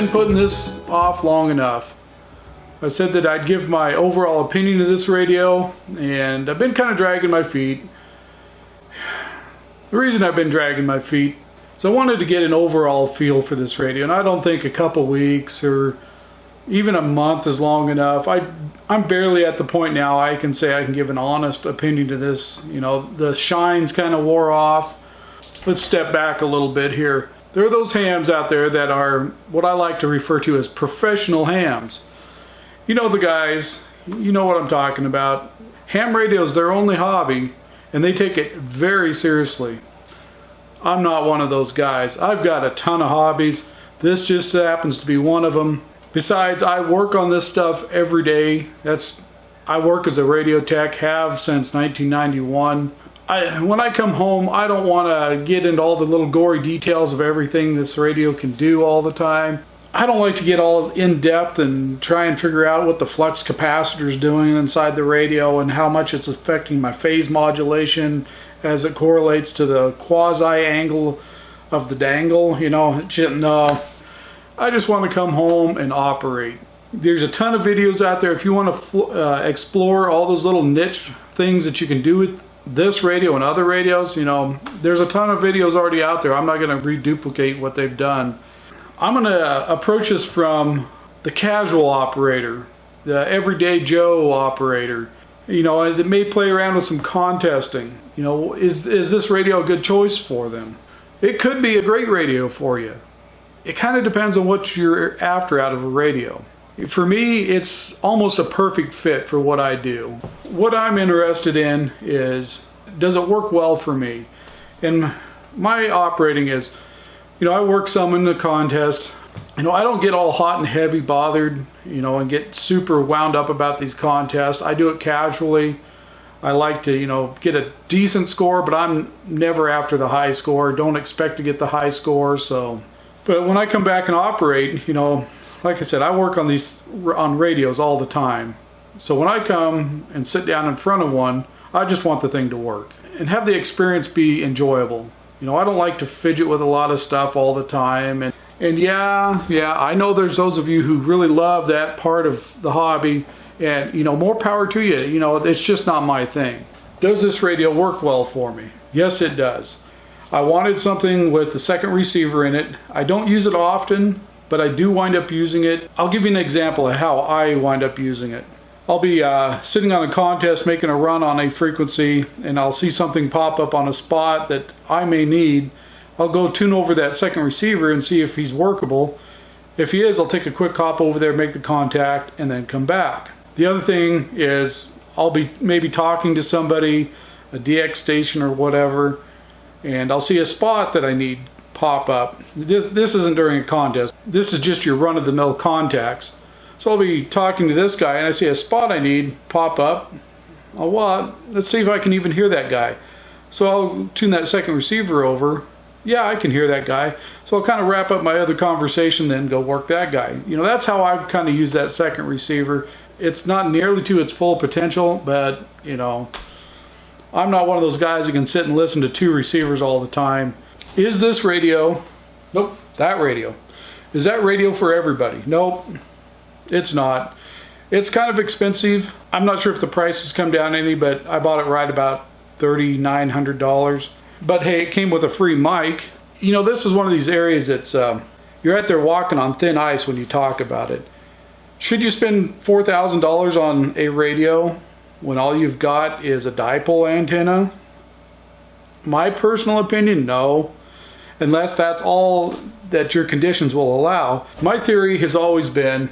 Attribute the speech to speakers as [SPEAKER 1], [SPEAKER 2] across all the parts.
[SPEAKER 1] been putting this off long enough. I said that I'd give my overall opinion of this radio, and I've been kind of dragging my feet. The reason I've been dragging my feet is I wanted to get an overall feel for this radio, and I don't think a couple weeks or even a month is long enough. I'm barely at the point now I can say I can give an honest opinion to this. You know, the shines kind of wore off. Let's step back a little bit here. There are those hams out there that are what I like to refer to as professional hams. You know the guys, you know what I'm talking about. Ham radio is their only hobby, and they take it very seriously. I'm not one of those guys. I've got a ton of hobbies. This just happens to be one of them. Besides, I work on this stuff every day. I work as a radio tech, have since 1991. When I come home, I don't want to get into all the little gory details of everything this radio can do all the time. I don't like to get all in depth and try and figure out what the flux capacitor is doing inside the radio and how much it's affecting my phase modulation as it correlates to the quasi angle of the dangle. You know, no. I just want to come home and operate. There's a ton of videos out there if you want to explore all those little niche things that you can do with this radio and other radios. You know, there's a ton of videos already out there. I'm not going to reduplicate what they've done. I'm going to approach this from the casual operator, the everyday Joe operator. You know, that may play around with some contesting. You know, is this radio a good choice for them? It could be a great radio for you. It kind of depends on what you're after out of a radio. For me, it's almost a perfect fit for what I do. What I'm interested in is, does it work well for me? And my operating is, you know, I work some in the contest. You know, I don't get all hot and heavy bothered, you know, and get super wound up about these contests. I do it casually. I like to, you know, get a decent score, but I'm never after the high score. Don't expect to get the high score. So, but when I come back and operate, you know, like I said, I work on radios all the time. So when I come and sit down in front of one, I just want the thing to work and have the experience be enjoyable. You know, I don't like to fidget with a lot of stuff all the time. And yeah, I know there's those of you who really love that part of the hobby. And, you know, more power to you. You know, it's just not my thing. Does this radio work well for me? Yes, it does. I wanted something with the second receiver in it. I don't use it often, but I do wind up using it. I'll give you an example of how I wind up using it. I'll be sitting on a contest making a run on a frequency, and I'll see something pop up on a spot that I may need. I'll go tune over that second receiver and see if he's workable. If he is, I'll take a quick hop over there, make the contact, and then come back. The other thing is I'll be maybe talking to somebody, a DX station or whatever, and I'll see a spot that I need pop up. This isn't during a contest. This is just your run-of-the-mill contacts. So I'll be talking to this guy and I see a spot I need pop up. Oh, well, let's see if I can even hear that guy. So I'll tune that second receiver over. Yeah, I can hear that guy. So I'll kind of wrap up my other conversation, then go work that guy. You know, that's how I've kind of used that second receiver. It's not nearly to its full potential, but, you know, I'm not one of those guys that can sit and listen to two receivers all the time. Is this radio? Nope, that radio. Is that radio for everybody? Nope. It's not. It's kind of expensive. I'm not sure if the price has come down any, but I bought it right about $3,900. But hey, it came with a free mic. You know, this is one of these areas that's, you're out there walking on thin ice when you talk about it. Should you spend $4,000 on a radio when all you've got is a dipole antenna? My personal opinion, no. Unless that's all that your conditions will allow. My theory has always been,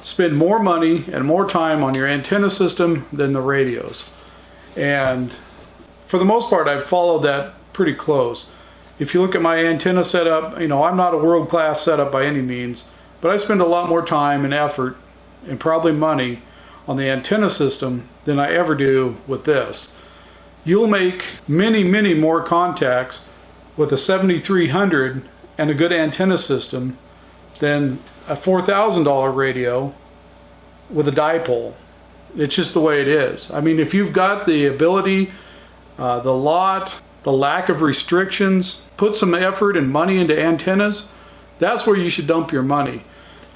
[SPEAKER 1] spend more money and more time on your antenna system than the radios. And for the most part, I've followed that pretty close. If you look at my antenna setup, you know, I'm not a world-class setup by any means, but I spend a lot more time and effort and probably money on the antenna system than I ever do with this. You'll make many, many more contacts with a 7300 and a good antenna system than a $4,000 radio with a dipole. It's just the way it is. I mean, if you've got the ability, the lack of restrictions, put some effort and money into antennas, That's where you should dump your money.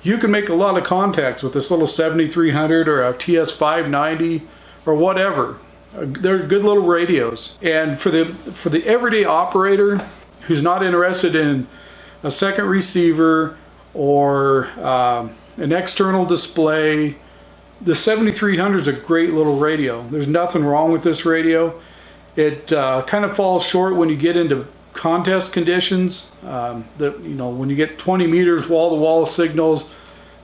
[SPEAKER 1] You can make a lot of contacts with this little 7300 or a TS590 or whatever. They're good little radios. And for the everyday operator who's not interested in a second receiver or an external display, the 7300 is a great little radio. There's nothing wrong with this radio. It kind of falls short when you get into contest conditions. When you get 20 meters wall-to-wall signals,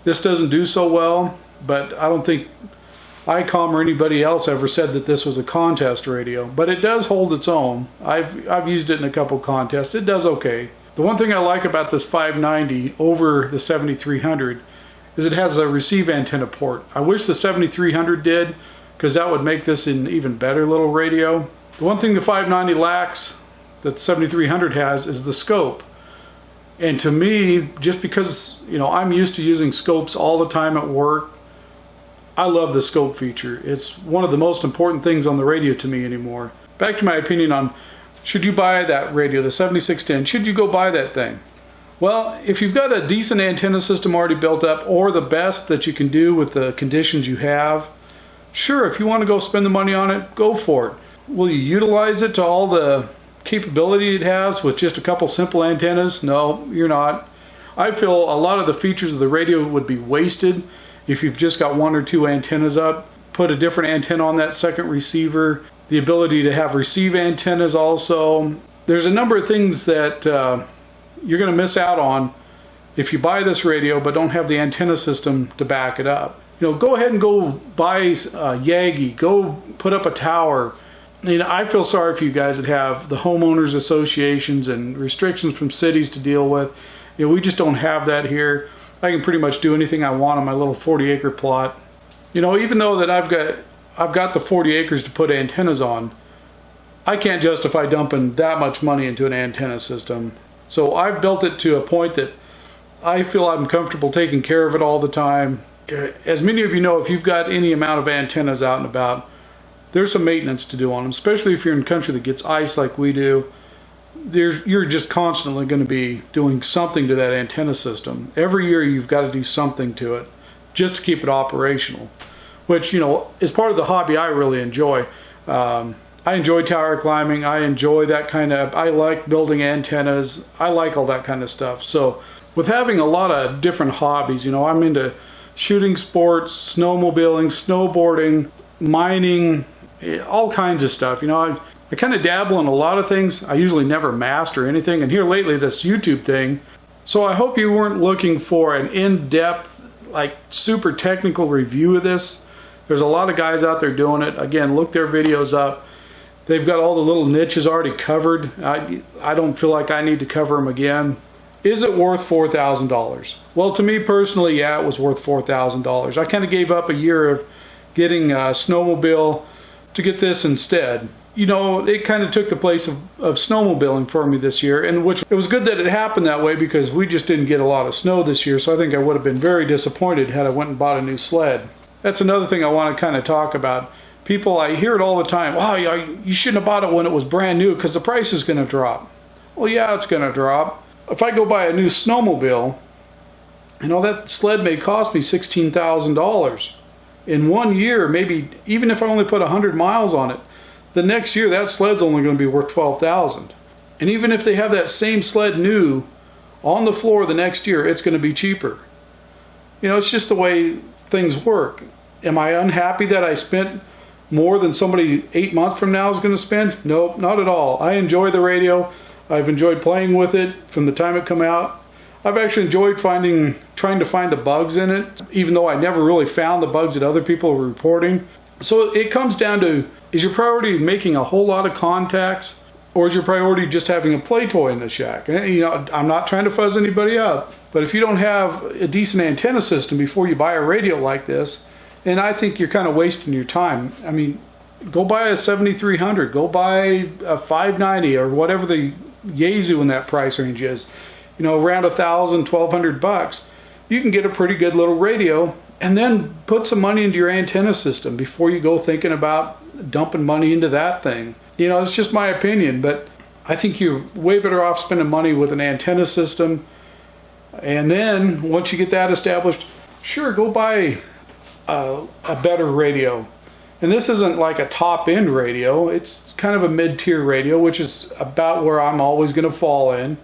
[SPEAKER 1] this doesn't do so well. But I don't think ICOM or anybody else ever said that this was a contest radio. But it does hold its own. I've used it in a couple contests. It does okay. The one thing I like about this 590 over the 7300 is it has a receive antenna port. I wish the 7300 did, because that would make this an even better little radio. The one thing the 590 lacks that the 7300 has is the scope. And to me, just because I'm used to using scopes all the time at work, I love the scope feature. It's one of the most important things on the radio to me anymore. Back to my opinion on should you buy that radio, the 7610, should you go buy that thing? Well, if you've got a decent antenna system already built up, or the best that you can do with the conditions you have, sure, if you want to go spend the money on it, go for it. Will you utilize it to all the capability it has with just a couple simple antennas? No, you're not. I feel a lot of the features of the radio would be wasted if you've just got one or two antennas up. Put a different antenna on that second receiver. The ability to have receive antennas also. There's a number of things that you're going to miss out on if you buy this radio but don't have the antenna system to back it up. Go ahead and go buy Yagi. Go put up a tower. I feel sorry for you guys that have the homeowners associations and restrictions from cities to deal with. We just don't have that here. I can pretty much do anything I want on my little 40-acre plot. Even though that I've got the 40 acres to put antennas on, I can't justify dumping that much money into an antenna system. So I've built it to a point that I feel I'm comfortable taking care of it all the time. As many of you know, if you've got any amount of antennas out and about, there's some maintenance to do on them, especially if you're in a country that gets ice like we do. You're just constantly going to be doing something to that antenna system. Every year you've got to do something to it just to keep it operational, which is part of the hobby I really enjoy. I enjoy tower climbing. I enjoy that I like building antennas. I like all that kind of stuff. So with having a lot of different hobbies, I'm into shooting sports, snowmobiling, snowboarding, mining, all kinds of stuff. I kind of dabble in a lot of things. I usually never master anything. And here lately, this YouTube thing. So I hope you weren't looking for an in-depth, super technical review of this. There's a lot of guys out there doing it. Again, look their videos up. They've got all the little niches already covered. I don't feel like I need to cover them again. Is it worth $4,000? Well, to me personally, yeah, it was worth $4,000. I kind of gave up a year of getting a snowmobile to get this instead. It kind of took the place of snowmobiling for me this year, and which it was good that it happened that way because we just didn't get a lot of snow this year, so I think I would have been very disappointed had I went and bought a new sled. That's another thing I want to kind of talk about. People, I hear it all the time, wow, you shouldn't have bought it when it was brand new because the price is going to drop. Well, yeah, it's going to drop. If I go buy a new snowmobile, that sled may cost me $16,000. In 1 year, maybe even if I only put 100 miles on it, the next year that sled's only going to be worth $12,000. And even if they have that same sled new on the floor the next year, it's going to be cheaper. It's just the way things work. Am I unhappy that I spent more than somebody 8 months from now is going to spend? Nope, not at all. I enjoy the radio. I've enjoyed playing with it from the time it came out. I've actually enjoyed trying to find the bugs in it, even though I never really found the bugs that other people were reporting. So it comes down to, is your priority making a whole lot of contacts, or is your priority just having a play toy in the shack? I'm not trying to fuzz anybody up, but if you don't have a decent antenna system before you buy a radio like this, then I think you're kind of wasting your time. Go buy a 7300, go buy a 590 or whatever the Yaesu in that price range is. Around $1,000, $1,200. You can get a pretty good little radio, and then put some money into your antenna system before you go thinking about dumping money into that thing. It's just my opinion, but I think you're way better off spending money with an antenna system And then once you get that established, sure, go buy a better radio. And this isn't like a top-end radio. It's kind of a mid-tier radio, which is about where I'm always going to fall in.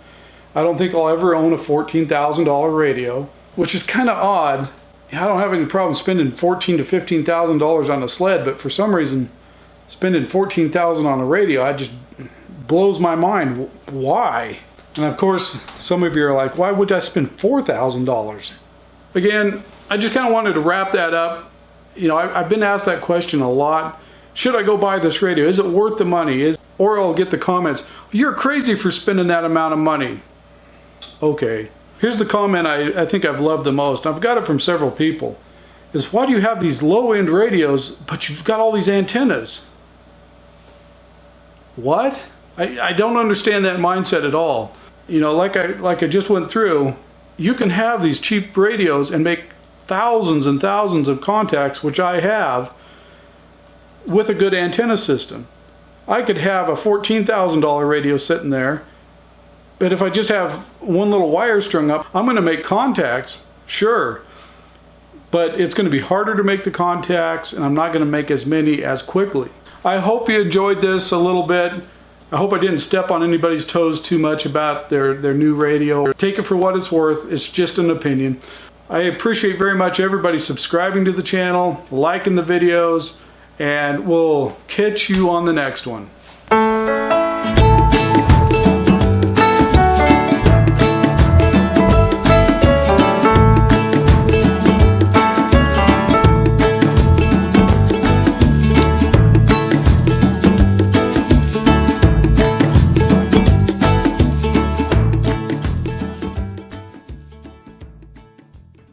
[SPEAKER 1] I don't think I'll ever own a $14,000 radio, which is kind of odd. I don't have any problem spending $14,000 to $15,000 on a sled, but for some reason, spending $14,000 on a radio, it just blows my mind. Why? And of course, some of you are like, why would I spend $4,000? Again, I just kind of wanted to wrap that up. You know, I've been asked that question a lot. Should I go buy this radio? Is it worth the money? Or I'll get the comments, you're crazy for spending that amount of money. Okay. Here's the comment I think I've loved the most. I've got it from several people. Is why do you have these low-end radios, but you've got all these antennas? What? I don't understand that mindset at all. You know, like I just went through, you can have these cheap radios and make thousands and thousands of contacts, which I have, with a good antenna system. I could have a $14,000 radio sitting there, but if I just have one little wire strung up, I'm going to make contacts, sure, but it's going to be harder to make the contacts, and I'm not going to make as many as quickly. I hope you enjoyed this a little bit. I hope I didn't step on anybody's toes too much about their new radio. Take it for what it's worth. It's just an opinion. I appreciate very much everybody subscribing to the channel, liking the videos, and we'll catch you on the next one.